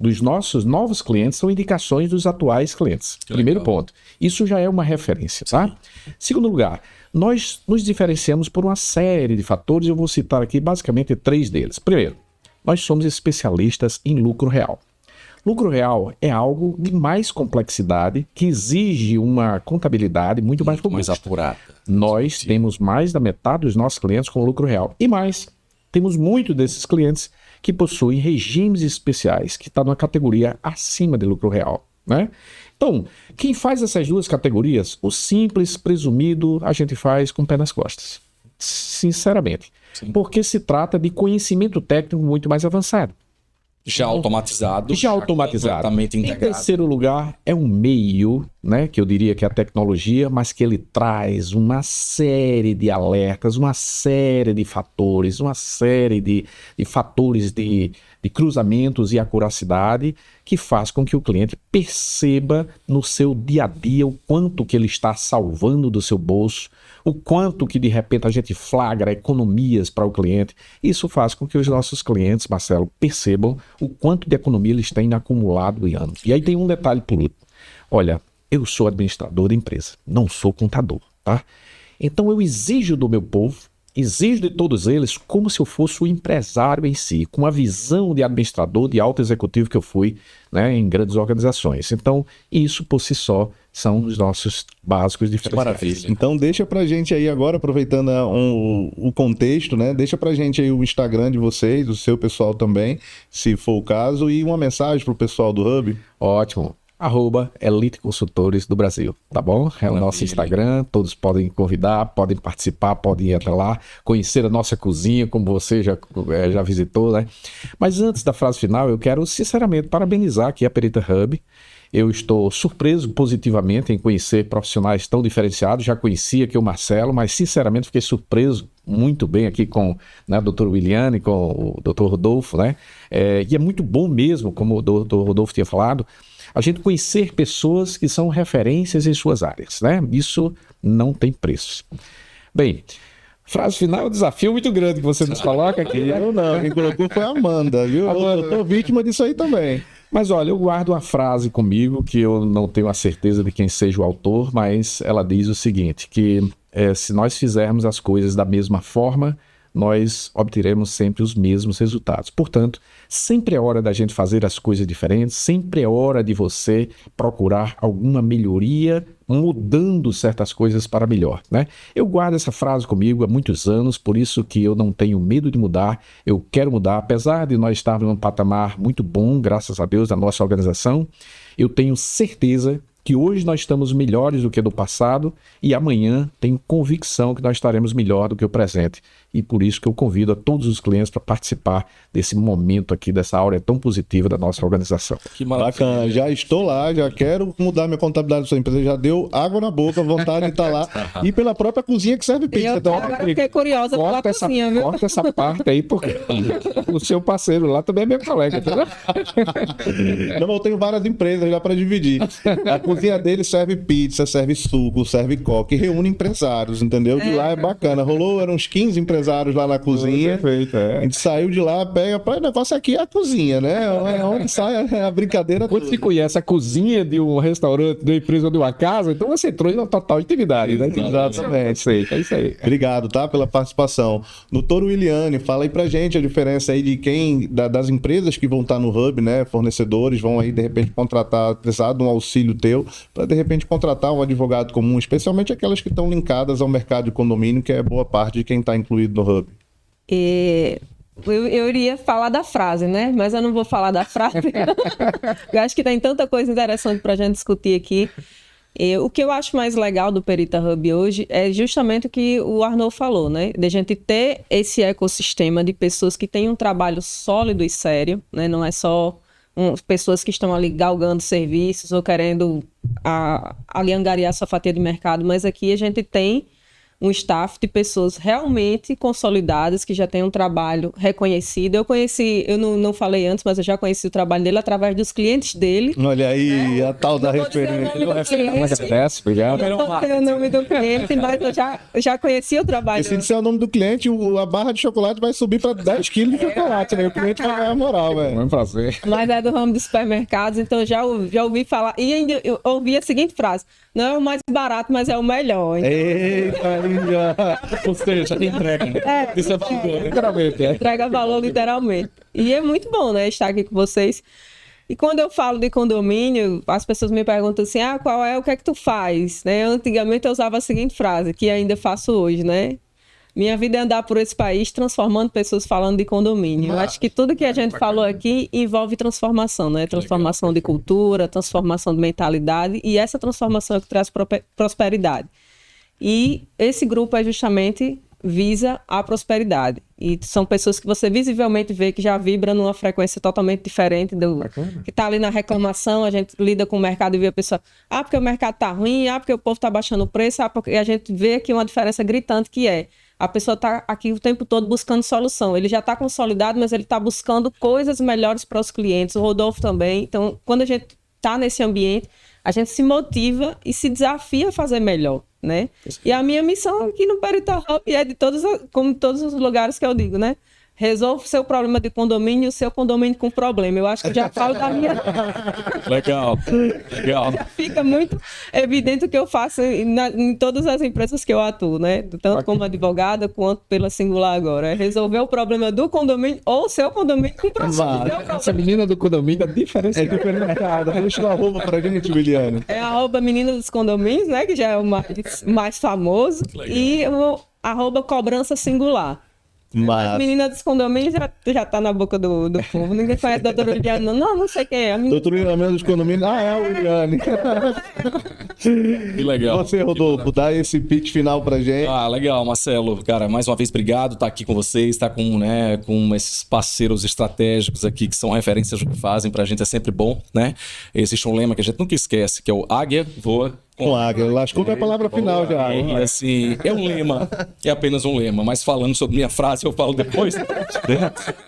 dos nossos novos clientes são indicações dos atuais clientes. Primeiro ponto. Isso já é uma referência, tá? Segundo lugar, nós nos diferenciamos por uma série de fatores, eu vou citar aqui basicamente 3 deles. Primeiro, nós somos especialistas em lucro real. Lucro real é algo de mais complexidade, que exige uma contabilidade muito mais robusta. Mais apurada. Nós temos mais da metade dos nossos clientes com lucro real. E mais, temos muitos desses clientes que possuem regimes especiais, que está numa categoria acima de lucro real, né? Então, quem faz essas duas categorias, o simples, presumido, a gente faz com o pé nas costas. Sinceramente. Sim. Porque se trata de conhecimento técnico muito mais avançado. Já automatizado. Já automatizado. Completamente integrado. Em terceiro lugar, é um meio né, que eu diria que é a tecnologia, mas que ele traz uma série de alertas, uma série de fatores, uma série de fatores de cruzamentos e acuracidade que faz com que o cliente perceba no seu dia a dia o quanto que ele está salvando do seu bolso, o quanto que de repente a gente flagra economias para o cliente. Isso faz com que os nossos clientes, Marcelo, percebam o quanto de economia eles têm acumulado em anos. E aí tem um detalhe por último. Olha, eu sou administrador da empresa, não sou contador, tá? Então eu exijo do meu povo, exijo de todos eles como se eu fosse o empresário em si, com a visão de administrador, de alto executivo que eu fui, né, em grandes organizações. Então, isso por si só são os nossos básicos diferenciais. Maravilha. Então deixa pra gente aí agora, aproveitando o contexto, né? Deixa pra gente aí o Instagram de vocês, o seu pessoal também, se for o caso, e uma mensagem pro pessoal do Hub. Ótimo. @Elite Consultores do Brasil, tá bom? É o nosso Instagram, todos podem convidar, podem participar, podem ir até lá, conhecer a nossa cozinha, como você já visitou, né? Mas antes da frase final, eu quero sinceramente parabenizar aqui a Perita Hub. Eu estou surpreso positivamente em conhecer profissionais tão diferenciados. Já conhecia aqui o Marcelo, mas sinceramente fiquei surpreso muito bem aqui com, né, o Dr. Williane, com o Dr. Rodolfo, né? E é muito bom mesmo, como o Dr. Rodolfo tinha falado, a gente conhecer pessoas que são referências em suas áreas, né? Isso não tem preço. Bem, frase final é um desafio muito grande que você nos coloca aqui. Eu não, quem colocou foi a Amanda, viu? Eu tô vítima disso aí também. Mas olha, eu guardo uma frase comigo que eu não tenho a certeza de quem seja o autor, mas ela diz o seguinte, que se nós fizermos as coisas da mesma forma, nós obteremos sempre os mesmos resultados. Portanto, sempre é hora da gente fazer as coisas diferentes, sempre é hora de você procurar alguma melhoria, mudando certas coisas para melhor, né? Eu guardo essa frase comigo há muitos anos, por isso que eu não tenho medo de mudar, eu quero mudar, apesar de nós estarmos num patamar muito bom, graças a Deus, da nossa organização, eu tenho certeza que hoje nós estamos melhores do que do passado e amanhã tenho convicção que nós estaremos melhor do que o presente. E por isso que eu convido a todos os clientes para participar desse momento aqui, dessa áurea tão positiva da nossa organização. Que maravilha. Bacana, já estou lá, já quero mudar minha contabilidade da sua empresa, já deu água na boca, vontade de estar lá. E pela própria cozinha que serve pizza. Então, Agora fiquei curiosa pela cozinha, viu? Corta essa parte aí, porque o seu parceiro lá também é meu colega, entendeu? não, eu tenho várias empresas já para dividir. A cozinha dele serve pizza, serve suco, serve coca e reúne empresários, entendeu? De lá é bacana. Eram uns 15 empresários lá na cozinha. Perfeito, A gente saiu de lá, o negócio aqui é a cozinha, né? É onde sai a brincadeira. Quando você conhece a cozinha de um restaurante, de uma empresa ou de uma casa, então você entrou em total intimidade, né? Exatamente. É isso aí. Obrigado, tá? Pela participação. Doutor Williane, fala aí pra gente a diferença aí de das empresas que vão estar no Hub, né? Fornecedores vão aí, de repente, precisar de um auxílio teu, para de repente contratar um advogado comum, especialmente aquelas que estão linkadas ao mercado de condomínio, que é boa parte de quem está incluído no Hub. Eu iria falar da frase, né? Mas eu não vou falar da frase. Eu acho que tem tanta coisa interessante para a gente discutir aqui. O que eu acho mais legal do Perita Hub hoje é justamente o que o Arnaud falou, né? De a gente ter esse ecossistema de pessoas que têm um trabalho sólido e sério, né? Não é só pessoas que estão ali galgando serviços ou querendo ali angariar sua fatia de mercado, mas aqui a gente tem um staff de pessoas realmente consolidadas, que já tem um trabalho reconhecido. Eu não falei antes, mas eu já conheci o trabalho dele através dos clientes dele. Olha aí, a tal da referência. Obrigado. Eu não sei o nome do cliente, mas eu já conheci o trabalho. E se disser o nome do cliente, a barra de chocolate vai subir para 10 quilos de chocolate, né? O cliente vai ganhar moral, velho. É um prazer. Mas é do ramo de supermercados, então já ouvi falar. E ainda eu ouvi a seguinte frase: não é o mais barato, mas é o melhor. Então, eita, Ou seja, entrega. Isso é valor, né? Literalmente, entrega valor literalmente. E é muito bom, né, estar aqui com vocês. E quando eu falo de condomínio, as pessoas me perguntam assim, o que é que tu faz? Né? Antigamente eu usava a seguinte frase, que ainda faço hoje, né? Minha vida é andar por esse país transformando pessoas falando de condomínio. Eu acho que tudo que a gente falou aqui envolve transformação, né? Transformação de cultura, transformação de mentalidade, e essa transformação é que traz prosperidade. E esse grupo é justamente visa a prosperidade. E são pessoas que você visivelmente vê que já vibram numa frequência totalmente diferente do que está ali na reclamação. A gente lida com o mercado e vê a pessoa, porque o mercado está ruim, porque o povo está baixando o preço, porque a gente vê aqui uma diferença gritante que é a pessoa está aqui o tempo todo buscando solução. Ele já está consolidado, mas ele está buscando coisas melhores para os clientes. O Rodolfo também. Então, quando a gente está nesse ambiente, a gente se motiva e se desafia a fazer melhor, né? E a minha missão aqui no Perita Hub é como todos os lugares que eu digo, né? Resolva o seu problema de condomínio e o seu condomínio com problema. Eu acho que já falo da minha... Legal. Fica muito evidente o que eu faço em todas as empresas que eu atuo, né? Tanto como advogada quanto pela Singular agora. É resolver o problema do condomínio ou o seu condomínio com problema. Essa menina do condomínio é diferenciada. É diferenciada. Deixa o arroba pra gente, Williane. É @, menina dos condomínios, né? Que já é o mais famoso. E o @cobrança singular. A menina dos condomínios já tá na boca do povo. Ninguém conhece a doutora Liliane. Não sei quem é. Doutora Liliane dos condomínios. É a Williane. Que legal. Você, Rodolfo, dá esse pitch final pra gente. Legal, Marcelo. Cara, mais uma vez, obrigado. Tá aqui com vocês, tá com esses parceiros estratégicos aqui que são referências do que fazem. Pra gente é sempre bom, né? Existe um lema que a gente nunca esquece, que é o águia voa com águia. Lascou com a palavra final já. Assim, é um lema, é apenas um lema, mas falando sobre minha frase eu falo depois. Né?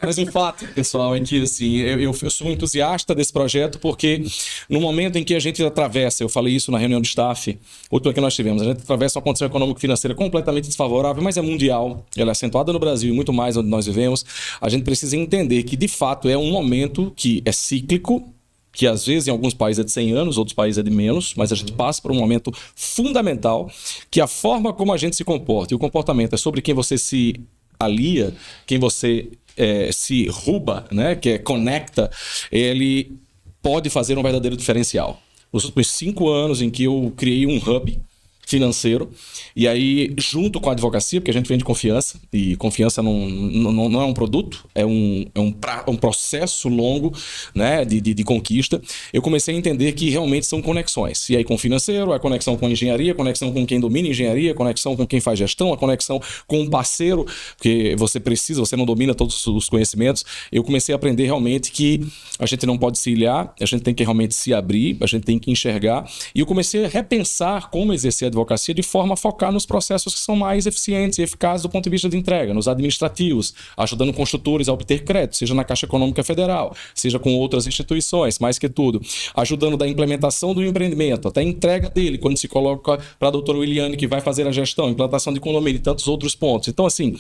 Mas o fato, pessoal, é que assim, eu sou um entusiasta desse projeto porque no momento em que a gente atravessa, eu falei isso na reunião de staff, outra que nós tivemos, a gente atravessa uma condição econômico-financeira completamente desfavorável, mas é mundial, ela é acentuada no Brasil e muito mais onde nós vivemos, a gente precisa entender que de fato é um momento que é cíclico, que às vezes em alguns países é de 100 anos, outros países é de menos, mas a gente passa por um momento fundamental, que a forma como a gente se comporta, e o comportamento é sobre quem você se alia, quem você se ruba, né, que conecta, ele pode fazer um verdadeiro diferencial. Os últimos 5 anos em que eu criei um hub financeiro, e aí junto com a advocacia, porque a gente vende confiança, e confiança não é um produto, é um processo longo, né, de conquista, eu comecei a entender que realmente são conexões, e aí com o financeiro, a conexão com a engenharia, a conexão com quem domina engenharia, a conexão com quem faz gestão, a conexão com um parceiro, porque você não domina todos os conhecimentos, eu comecei a aprender realmente que a gente não pode se ilhar, a gente tem que realmente se abrir, a gente tem que enxergar, e eu comecei a repensar como exercer a advocacia de forma a focar nos processos que são mais eficientes e eficazes do ponto de vista de entrega, nos administrativos, ajudando construtores a obter crédito, seja na Caixa Econômica Federal, seja com outras instituições, mais que tudo, ajudando da implementação do empreendimento, até a entrega dele, quando se coloca para a doutora Williane, que vai fazer a gestão, implantação de condomínio e tantos outros pontos. Então, assim,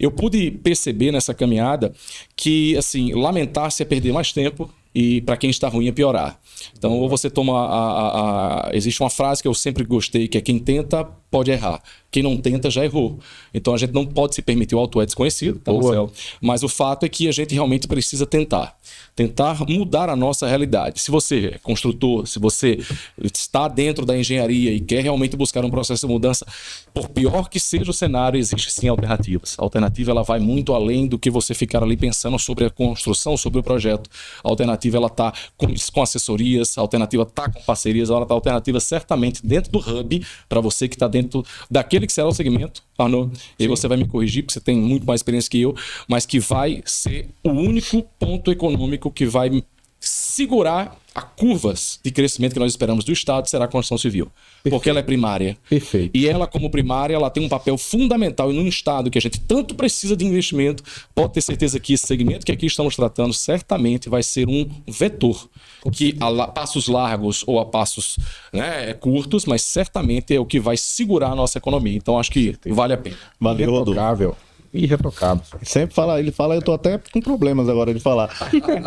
eu pude perceber nessa caminhada que, assim, lamentar-se é perder mais tempo, e para quem está ruim é piorar. Então, ou você toma existe uma frase que eu sempre gostei, que é quem tenta pode errar. Quem não tenta já errou. Então, a gente não pode se permitir, o auto é desconhecido, tá, Marcelo? Mas o fato é que a gente realmente precisa tentar mudar a nossa realidade. Se você é construtor, se você está dentro da engenharia e quer realmente buscar um processo de mudança, por pior que seja o cenário, existe sim alternativas. A alternativa ela vai muito além do que você ficar ali pensando sobre a construção, sobre o projeto. A alternativa ela está com assessorias, a alternativa está com parcerias, a alternativa certamente dentro do hub, para você que está dentro daquele que será o segmento, Arnaud, e você vai me corrigir, porque você tem muito mais experiência que eu, mas que vai ser o único ponto econômico que vai segurar a curvas de crescimento que nós esperamos do Estado, será a construção civil. Perfeito. Porque ela é primária. Perfeito. E ela, como primária, ela tem um papel fundamental. E num Estado que a gente tanto precisa de investimento, pode ter certeza que esse segmento que aqui estamos tratando certamente vai ser um vetor. Que a passos largos ou a passos, né, curtos, mas certamente é o que vai segurar a nossa economia. Então, acho que vale a pena. Valeu, Rodolfo. Irretocável. Sempre fala, ele fala, eu tô até com problemas agora de falar.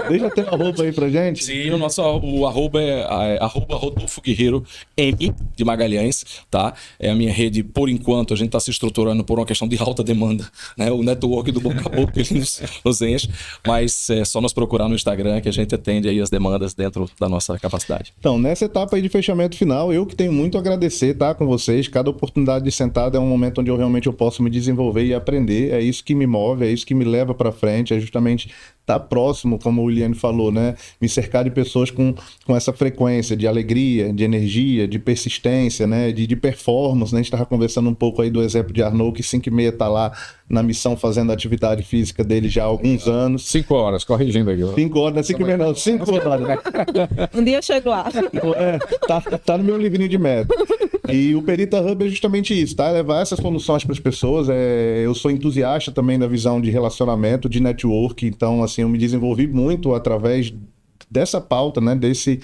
Deixa ter um arroba aí pra gente. Sim, o arroba é Rodolfo Guerreiro M de Magalhães, tá? É a minha rede, por enquanto, a gente tá se estruturando por uma questão de alta demanda, né? O network do boca a boca ele nos enche, mas é só nos procurar no Instagram que a gente atende aí as demandas dentro da nossa capacidade. Então, nessa etapa aí de fechamento final, eu que tenho muito a agradecer, tá, com vocês. Cada oportunidade de sentado é um momento onde eu realmente posso me desenvolver e aprender. é isso que me move, é isso que me leva para frente, é justamente estar próximo, como o Williane falou, né? Me cercar de pessoas com essa frequência de alegria, de energia, de persistência, né? De performance, né? A gente estava conversando um pouco aí do exemplo de Arnaud, que 5h30 está lá na missão fazendo a atividade física dele já há alguns anos. 5 horas, corrigindo aqui. 5 horas, não é 5h30 não, 5 horas, né? Um dia eu chego lá. Tá no meu livrinho de meta. E o Perita Hub é justamente isso, tá? Levar essas soluções para as pessoas. Eu sou entusiasta também da visão de relacionamento, de network, então, assim, eu me desenvolvi muito através dessa pauta, né, desse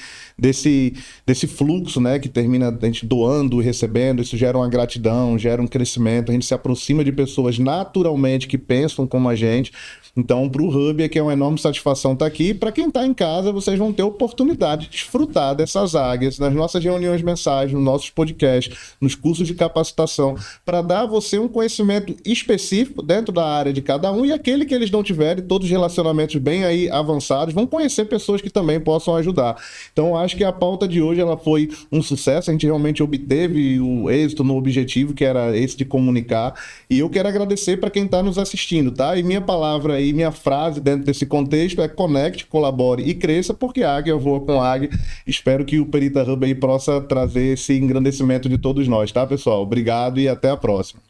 fluxo, né, que termina a gente doando e recebendo. Isso gera uma gratidão, gera um crescimento, a gente se aproxima de pessoas naturalmente que pensam como a gente. Então, para o Hub é que é uma enorme satisfação estar aqui. Para quem está em casa, vocês vão ter oportunidade de desfrutar dessas águias nas nossas reuniões mensais, nos nossos podcasts, nos cursos de capacitação, para dar a você um conhecimento específico dentro da área de cada um, e aquele que eles não tiverem, todos os relacionamentos bem aí avançados, vão conhecer pessoas que também possam ajudar. Então, eu acho que a pauta de hoje ela foi um sucesso, a gente realmente obteve o êxito no objetivo, que era esse de comunicar, e eu quero agradecer para quem está nos assistindo, tá? E minha palavra aí, minha frase dentro desse contexto é: conecte, colabore e cresça, porque águia voa com águia. Espero que o Perita Hub aí possa trazer esse engrandecimento de todos nós, tá, pessoal? Obrigado e até a próxima.